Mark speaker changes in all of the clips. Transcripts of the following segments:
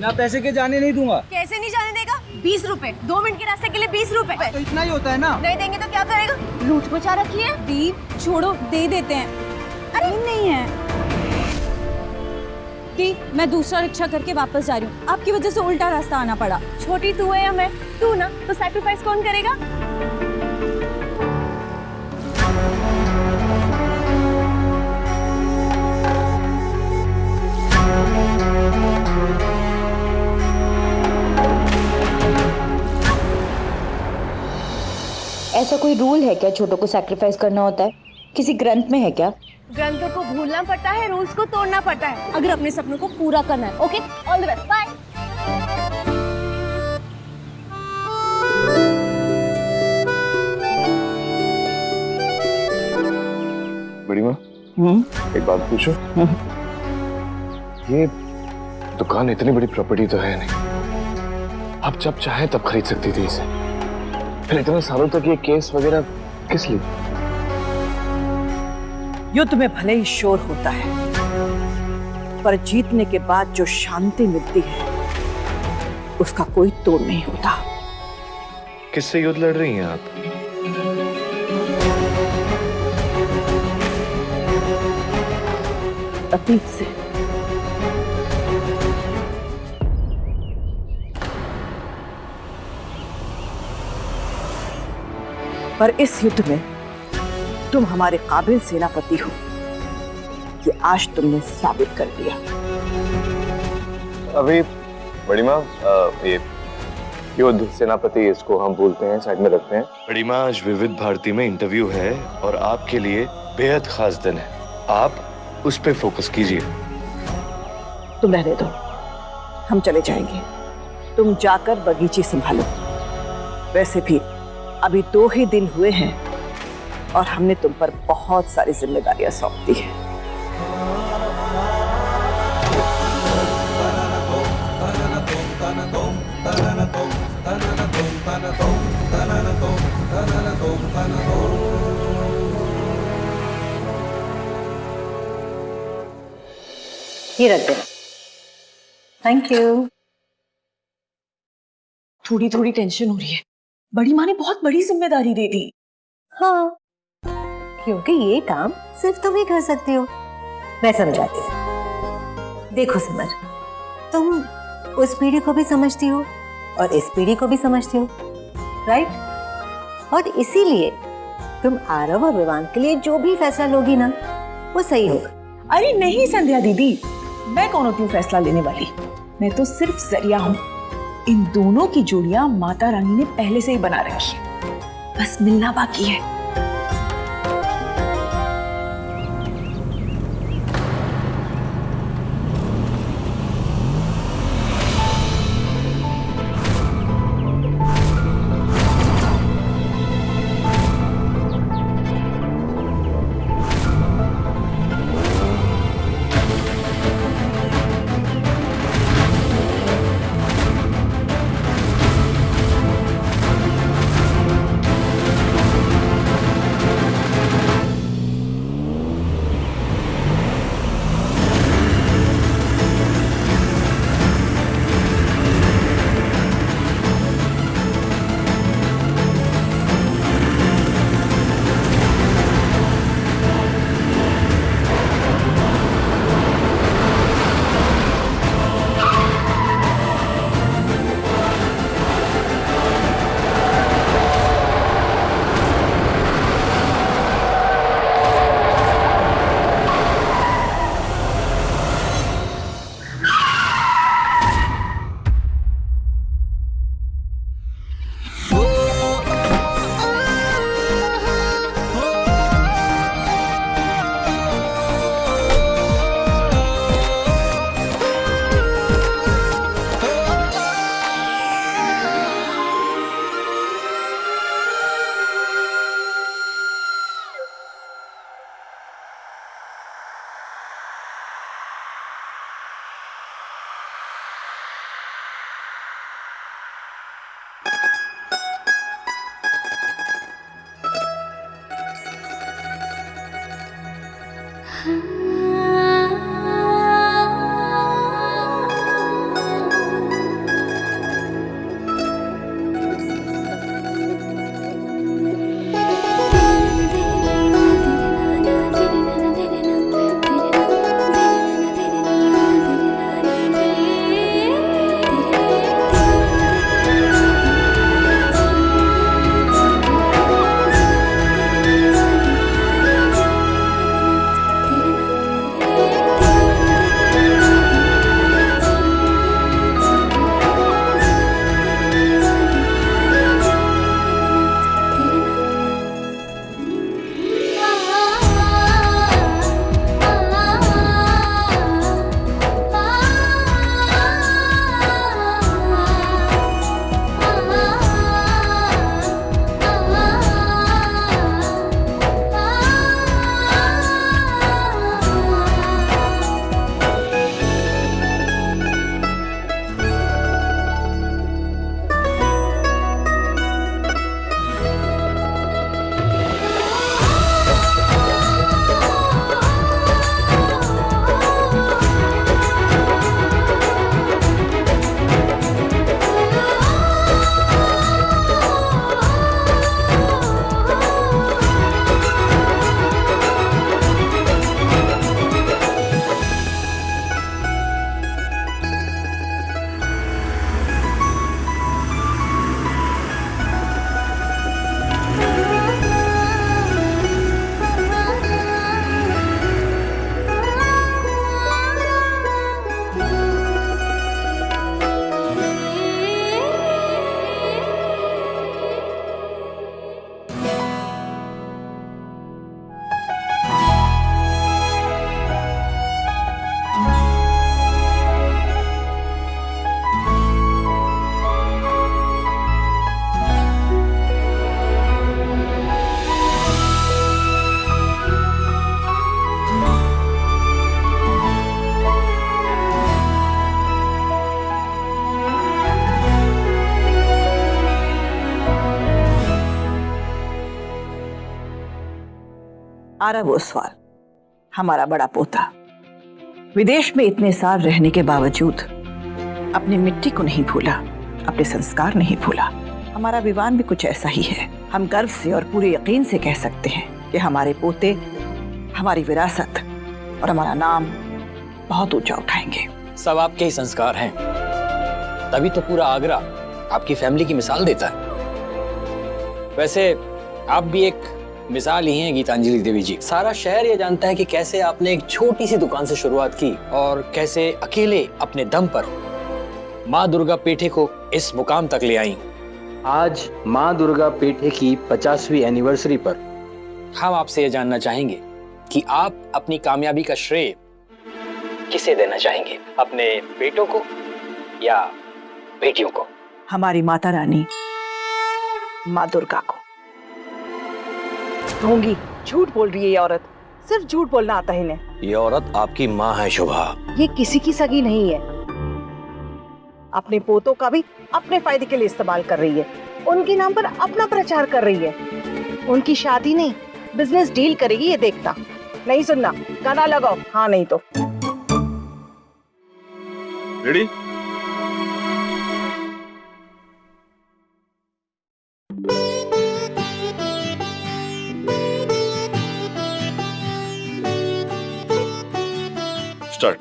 Speaker 1: बिना पैसे के जाने नहीं दूंगा।
Speaker 2: कैसे नहीं जाने देगा? 20 रुपए, 2 मिनट के रास्ते के लिए 20 रुपए।
Speaker 1: तो इतना ही होता है ना।
Speaker 2: नहीं देंगे तो क्या करेगा? लूट मचा रखी है।
Speaker 3: दीप छोड़ो, दे देते हैं। अरे नहीं है दी, मैं दूसरा रिक्शा करके वापस जा रही हूँ। आपकी वजह से उल्टा रास्ता आना पड़ा।
Speaker 2: छोटी तू है या मैं? तू ना, तो सैक्रिफाइस कौन करेगा?
Speaker 4: ऐसा कोई रूल है क्या छोटों को सैक्रिफाइस करना होता है? किसी ग्रंथ में है क्या?
Speaker 2: ग्रंथों को भूलना पड़ता है, रूल्स को तोड़ना पड़ता है अगर अपने सपनों को पूरा करना है। Okay, all the best, bye.
Speaker 5: बड़ी माँ, एक बात पूछो। ये दुकान इतनी बड़ी प्रॉपर्टी तो है नहीं, आप जब चाहे तब खरीद सकती थी इसे। फिर इतने सालों तक ये केस वगैरह किस लिए?
Speaker 6: युद्ध में भले ही शोर होता है, पर जीतने के बाद जो शांति मिलती है उसका कोई तोड़ नहीं होता।
Speaker 5: किससे युद्ध लड़ रही हैं आप?
Speaker 6: अतीत से। पर इस युद्ध में तुम हमारे काबिल सेनापति हो, ये आज तुमने साबित कर दिया।
Speaker 5: अभी बड़ी माँ, ये युद्ध सेनापति इसको हम बोलते हैं, साइड में रखते हैं। बड़ी माँ, आज विविध भारती में इंटरव्यू है और आपके लिए बेहद खास दिन है, आप उस पे फोकस कीजिए।
Speaker 6: तुम रहने दो, हम चले जाएंगे। तुम जाकर बगीचे संभालो। वैसे भी अभी 2 ही दिन हुए हैं और हमने तुम पर बहुत सारी जिम्मेदारियां सौंप दी है।
Speaker 7: ये रख दे। Thank you.
Speaker 6: थोड़ी थोड़ी टेंशन हो रही है। बड़ी माँ ने बहुत बड़ी जिम्मेदारी दे दी।
Speaker 7: हाँ, क्योंकि ये काम सिर्फ तुम ही कर सकती हो। मैं समझाती हूँ। देखो सिमर, तुम उस पीढ़ी को भी समझती हो और इस पीढ़ी को भी समझती हो, राइट? और इसीलिए तुम आरव और विवान के लिए जो भी फैसला लोगी ना, वो सही होगा।
Speaker 6: अरे नहीं संध्या दीदी, मैं कौन होती हूँ फैसला लेने वाली? मैं तो सिर्फ जरिया हूँ। इन दोनों की जोड़ियां माता रानी ने पहले से ही बना रखी है, बस मिलना बाकी है। आरव ओसवाल, हमारा बड़ा पोता, विदेश में इतने साल रहने के बावजूद अपनी मिट्टी को नहीं भूला, अपने संस्कार नहीं भूला। हमारा विवान भी कुछ ऐसा ही है। हम गर्व से और पूरे यकीन से कह सकते हैं कि हमारे पोते हमारी विरासत और हमारा नाम बहुत ऊंचा उठाएंगे।
Speaker 8: सब आपके ही संस्कार हैं, तभी तो पूरा आगरा आपकी फैमिली की मिसाल देता है। वैसे आप भी एक मिसाल ही हैं गीतांजलि देवी जी। सारा शहर ये जानता है कि कैसे आपने एक छोटी सी दुकान से शुरुआत की और कैसे अकेले अपने दम पर माँ दुर्गा पेठे को इस मुकाम तक ले आई।
Speaker 9: आज माँ दुर्गा पेठे की 50वीं एनिवर्सरी पर
Speaker 8: हम आपसे ये जानना चाहेंगे कि आप अपनी कामयाबी का श्रेय किसे देना चाहेंगे, अपने बेटों को या बेटियों को?
Speaker 6: हमारी माता रानी माँ दुर्गा को। ढोंगी, झूठ बोल रही है ये औरत। सिर्फ झूठ बोलना आता है इन्हें।
Speaker 8: ये औरत आपकी माँ है शुभा।
Speaker 6: ये किसी की सगी नहीं है। अपने पोतों का भी अपने फायदे के लिए इस्तेमाल कर रही है। उनके नाम पर अपना प्रचार कर रही है। उनकी शादी नहीं, बिजनेस डील करेगी, ये देखता। नहीं सुनना, गाना लगाओ। हाँ नहीं तो
Speaker 10: रेडी? स्टार्ट।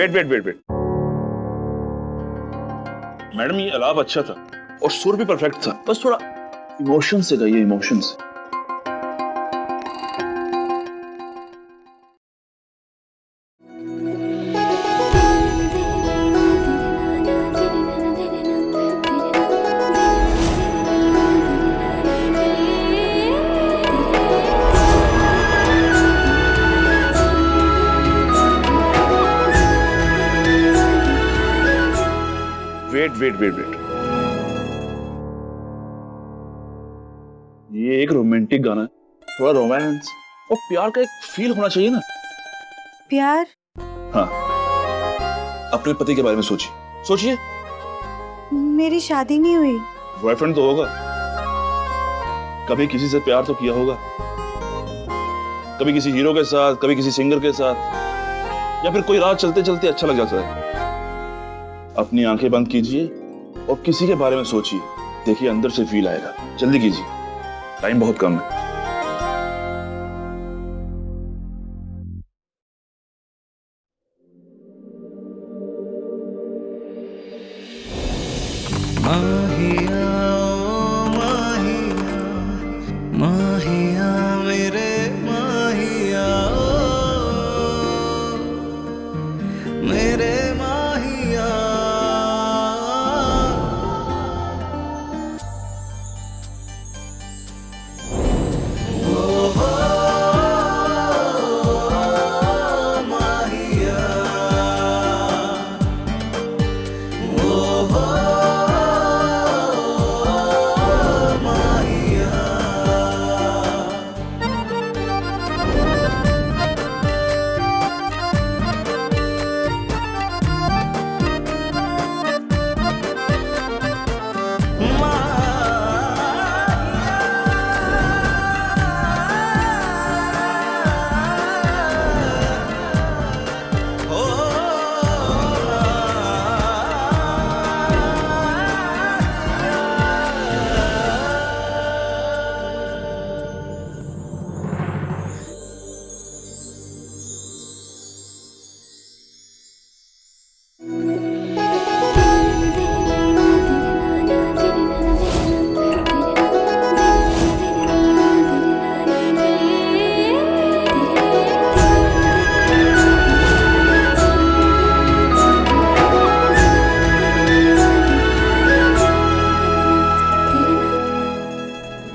Speaker 10: वेट। मैडम ये अलाप अच्छा था और सुर भी परफेक्ट था, बस थोड़ा इमोशन से गाइए, इमोशन से। वेट। ये एक रोमांटिक गाना है, थोड़ा रोमांस और प्यार का एक फील होना चाहिए ना।
Speaker 7: प्यार?
Speaker 10: हाँ, अपने पति के बारे में सोचिए।
Speaker 7: मेरी शादी नहीं हुई।
Speaker 10: बॉयफ्रेंड तो होगा, कभी किसी से प्यार तो किया होगा, कभी किसी हीरो के साथ, कभी किसी सिंगर के साथ, या फिर कोई रात चलते चलते अच्छा लग जाता है। अपनी आंखें बंद कीजिए और किसी के बारे में सोचिए, देखिए अंदर से फील आएगा। जल्दी कीजिए, टाइम बहुत कम है।
Speaker 1: माहिया